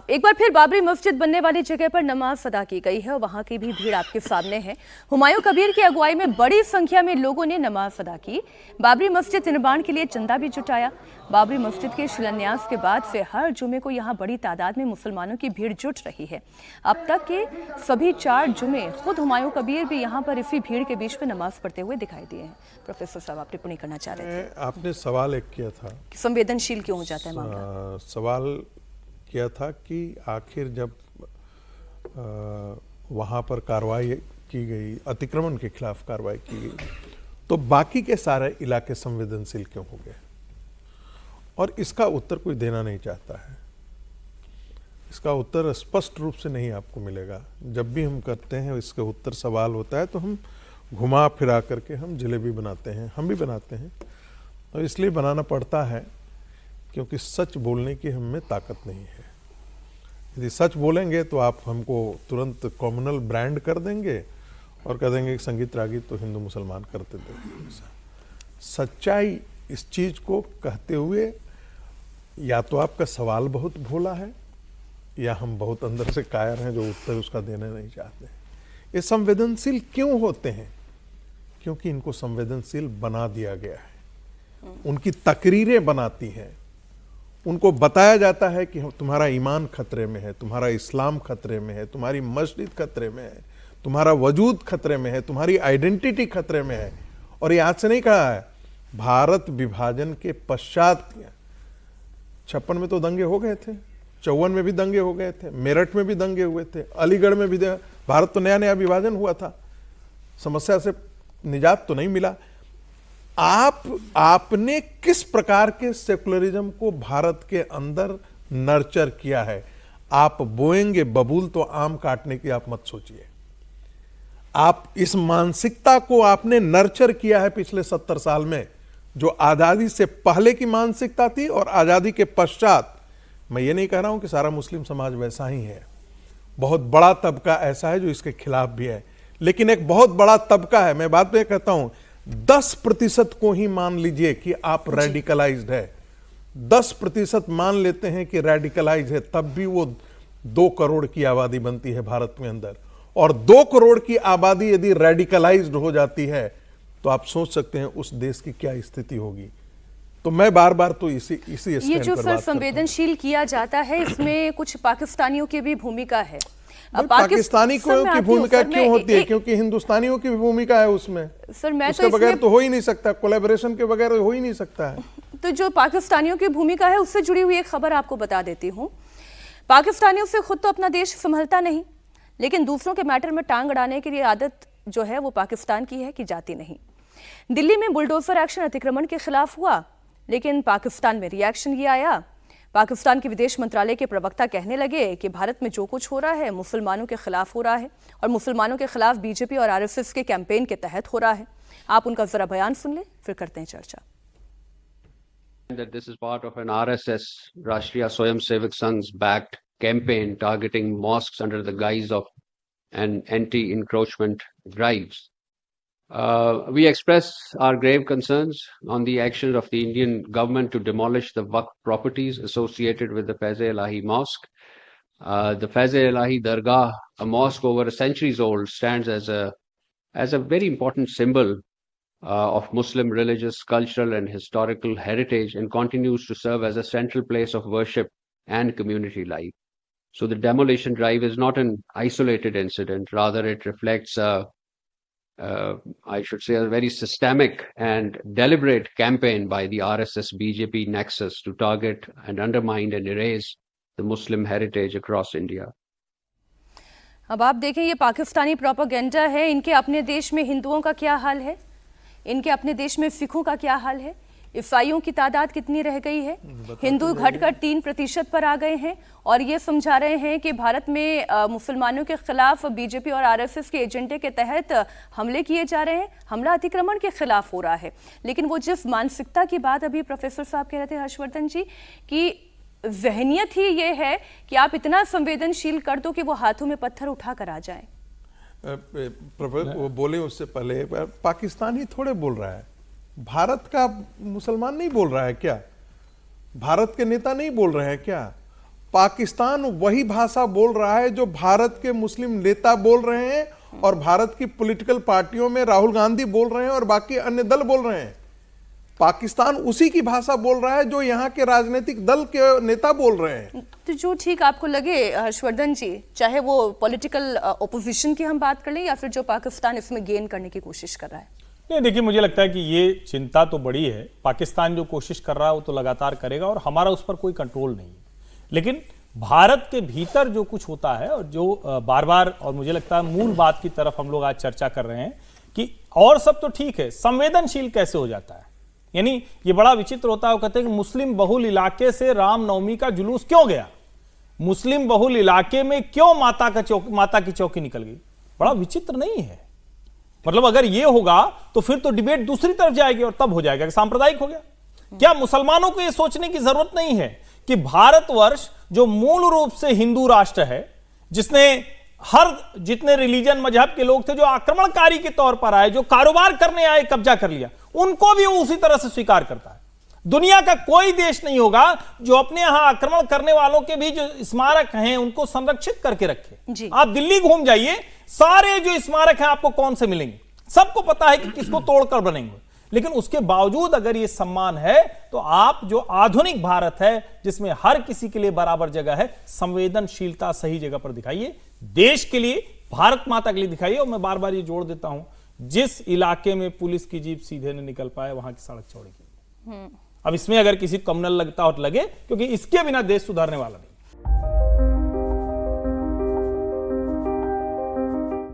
एक बार फिर बाबरी मस्जिद बनने वाली जगह पर नमाज अदा की गई है और वहां की भी भीड़ आपके सामने है। हुमायूं कबीर की अगुवाई में बड़ी संख्या में लोगों ने नमाज अदा की। बाबरी मस्जिद निर्माण के लिए चंदा भी जुटाया। बाबरी मस्जिद के शिलान्यास के बाद से हर जुमे को यहां बड़ी तादाद में मुसलमानों की भीड़ जुट रही है। अब तक के सभी 4 जुमे खुद हुमायूं कबीर भी यहां पर इसी भीड़ के बीच में नमाज पढ़ते हुए दिखाई दिए हैं। प्रोफेसर साहब, आप टिप्पणी करना चाह रहे थे। आपने सवाल एक किया था, संवेदनशील क्यों हो जाता है मामला? सवाल किया था कि आखिर जब वहाँ पर कार्रवाई की गई, अतिक्रमण के खिलाफ कार्रवाई की गई, तो बाकी के सारे इलाके संवेदनशील क्यों हो गए? और इसका उत्तर कोई देना नहीं चाहता है। इसका उत्तर स्पष्ट रूप से नहीं आपको मिलेगा। जब भी हम करते हैं इसके उत्तर सवाल होता है तो हम घुमा फिरा करके हम जलेबी बनाते हैं, हम भी बनाते हैं, और इसलिए बनाना पड़ता है क्योंकि सच बोलने की हम में ताकत नहीं है। यदि सच बोलेंगे तो आप हमको तुरंत कॉमनल ब्रांड कर देंगे और कह देंगे कि संगीत रागी तो हिंदू मुसलमान करते थे। सच्चाई इस चीज को कहते हुए या तो आपका सवाल बहुत भोला है या हम बहुत अंदर से कायर हैं जो उत्तर उसका देना नहीं चाहते। ये संवेदनशील क्यों होते हैं? क्योंकि इनको संवेदनशील बना दिया गया है। उनकी तकरीरें बनाती हैं, उनको बताया जाता है कि तुम्हारा ईमान खतरे में है, तुम्हारा इस्लाम खतरे में है, तुम्हारी मस्जिद खतरे में है, तुम्हारा वजूद खतरे में है, तुम्हारी आइडेंटिटी खतरे में है। और ये आज से नहीं कहा है, भारत विभाजन के पश्चात 56 में तो दंगे हो गए थे, 54 में भी दंगे हो गए थे, मेरठ में भी दंगे हुए थे, अलीगढ़ में भी। भारत तो नया नया विभाजन हुआ था, समस्या से निजात तो नहीं मिला। आपने किस प्रकार के सेकुलरिज्म को भारत के अंदर नर्चर किया है? आप बोएंगे बबूल तो आम काटने की आप मत सोचिए। आप इस मानसिकता को आपने नर्चर किया है पिछले 70 साल में, जो आजादी से पहले की मानसिकता थी और आजादी के पश्चात। मैं ये नहीं कह रहा हूं कि सारा मुस्लिम समाज वैसा ही है, बहुत बड़ा तबका ऐसा है जो इसके खिलाफ भी है, लेकिन एक बहुत बड़ा तबका है। मैं बात में कहता हूं 10% को ही मान लीजिए कि आप रेडिकलाइज्ड है, 10% मान लेते हैं कि रेडिकलाइज है, तब भी वो 2 करोड़ की आबादी बनती है भारत में अंदर। और 2 करोड़ की आबादी यदि रेडिकलाइज्ड हो जाती है तो आप सोच सकते हैं उस देश की क्या स्थिति होगी। तो मैं बार बार तो इसी ये जो सर संवेदनशील किया जाता है, इसमें कुछ पाकिस्तानियों की भी भूमिका है। पाकिस्तानी की भूमिका क्यों होती है? क्योंकि हिंदुस्तानियों की भी भूमिका है उसमें। सर मैं उसके बगैर तो हो ही नहीं सकता, कोलैबोरेशन के बगैर हो ही नहीं सकता है। तो जो पाकिस्तानियों की भूमिका है उससे जुड़ी हुई एक खबर आपको बता देती हूँ। पाकिस्तानियों से खुद तो अपना देश संभलता नहीं, लेकिन दूसरों के मैटर में टांग अड़ाने की आदत जो है वो पाकिस्तान की है कि जाती नहीं। दिल्ली में बुलडोजर एक्शन अतिक्रमण के खिलाफ हुआ, लेकिन पाकिस्तान में रिएक्शन ये आया। पाकिस्तान के विदेश मंत्रालय के प्रवक्ता कहने लगे कि भारत में जो कुछ हो रहा है मुसलमानों के खिलाफ हो रहा है और मुसलमानों के खिलाफ बीजेपी और आरएसएस के कैंपेन के तहत हो रहा है। आप उनका जरा बयान सुन लें, फिर करते हैं चर्चा। That this is part of an RSS, Rashtriya Swayamsevak Sangh's backed campaign targeting mosques under the guise of an anti-encroachment drives. We express our grave concerns on the actions of the Indian government to demolish the Waqf properties associated with the Faiz-e-Ilahi Mosque. The Faiz-e-Ilahi Dargah, a mosque over centuries old, stands as a very important symbol of Muslim religious, cultural and historical heritage and continues to serve as a central place of worship and community life. So the demolition drive is not an isolated incident, rather it reflects I should say a very systemic and deliberate campaign by the RSS BJP nexus to target and undermine and erase the Muslim heritage across India. अब आप देखें, ये Pakistani propaganda है। इनके अपने देश में हिंदुओं का क्या हाल है, इनके अपने देश में सिखों का क्या हाल है, ईसाइयों की तादाद कितनी रह गई है। हिंदू घटकर 3% पर आ गए हैं और ये समझा रहे हैं कि भारत में मुसलमानों के खिलाफ बीजेपी और आरएसएस के एजेंडे के तहत हमले किए जा रहे हैं, हमला अतिक्रमण के खिलाफ हो रहा है। लेकिन वो जिस मानसिकता की बात अभी प्रोफेसर साहब कह रहे थे हर्षवर्धन जी, कि जहनियत ही ये है कि आप इतना संवेदनशील कर दो कि वो हाथों में पत्थर उठा कर आ जाए। वो बोले उससे पहले पाकिस्तान ही थोड़े बोल रहा है, भारत का मुसलमान नहीं बोल रहा है क्या? भारत के नेता नहीं बोल रहे हैं क्या? पाकिस्तान वही भाषा बोल रहा है जो भारत के मुस्लिम नेता बोल रहे हैं और भारत की पॉलिटिकल पार्टियों में राहुल गांधी बोल रहे हैं और बाकी अन्य दल बोल रहे हैं। पाकिस्तान उसी की भाषा बोल रहा है जो यहाँ के राजनीतिक दल के नेता बोल रहे हैं। तो जो ठीक आपको लगे हर्षवर्धन जी, चाहे वो पॉलिटिकल ओपोजिशन की हम बात कर लें या फिर जो पाकिस्तान इसमें गेन करने की कोशिश कर रहा है। नहीं, देखिए, मुझे लगता है कि ये चिंता तो बड़ी है। पाकिस्तान जो कोशिश कर रहा है वो तो लगातार करेगा और हमारा उस पर कोई कंट्रोल नहीं है। लेकिन भारत के भीतर जो कुछ होता है और जो बार बार, और मुझे लगता है मूल बात की तरफ हम लोग आज चर्चा कर रहे हैं कि और सब तो ठीक है, संवेदनशील कैसे हो जाता है। यानी ये बड़ा विचित्र होता है। वो कहते हैं कि मुस्लिम बहुल इलाके से रामनवमी का जुलूस क्यों गया, मुस्लिम बहुल इलाके में क्यों माता की चौकी निकल गई। बड़ा विचित्र नहीं है? मतलब अगर ये होगा तो फिर तो डिबेट दूसरी तरफ जाएगी और तब हो जाएगा कि सांप्रदायिक हो गया। क्या मुसलमानों को यह सोचने की जरूरत नहीं है कि भारतवर्ष जो मूल रूप से हिंदू राष्ट्र है, जिसने जितने रिलीजन मजहब के लोग थे जो आक्रमणकारी के तौर पर आए, जो कारोबार करने आए, कब्जा कर लिया, उनको भी उसी तरह से स्वीकार करता है। दुनिया का कोई देश नहीं होगा जो अपने यहां आक्रमण करने वालों के भी जो स्मारक हैं उनको संरक्षित करके रखे। आप दिल्ली घूम जाइए, सारे जो स्मारक हैं आपको कौन से मिलेंगे, सबको पता है कि किसको तोड़कर बनेंगे। लेकिन उसके बावजूद अगर ये सम्मान है तो आप जो आधुनिक भारत है जिसमें हर किसी के लिए बराबर जगह है, संवेदनशीलता सही जगह पर दिखाइए, देश के लिए, भारत माता के लिए दिखाइए। और मैं बार बार ये जोड़ देता हूं, जिस इलाके में पुलिस की जीप सीधे नहीं निकल पाए वहां की सड़क चौड़ी की। अब इसमें अगर किसी कम्युनल लगता और लगे, क्योंकि इसके बिना देश सुधारने वाला नहीं।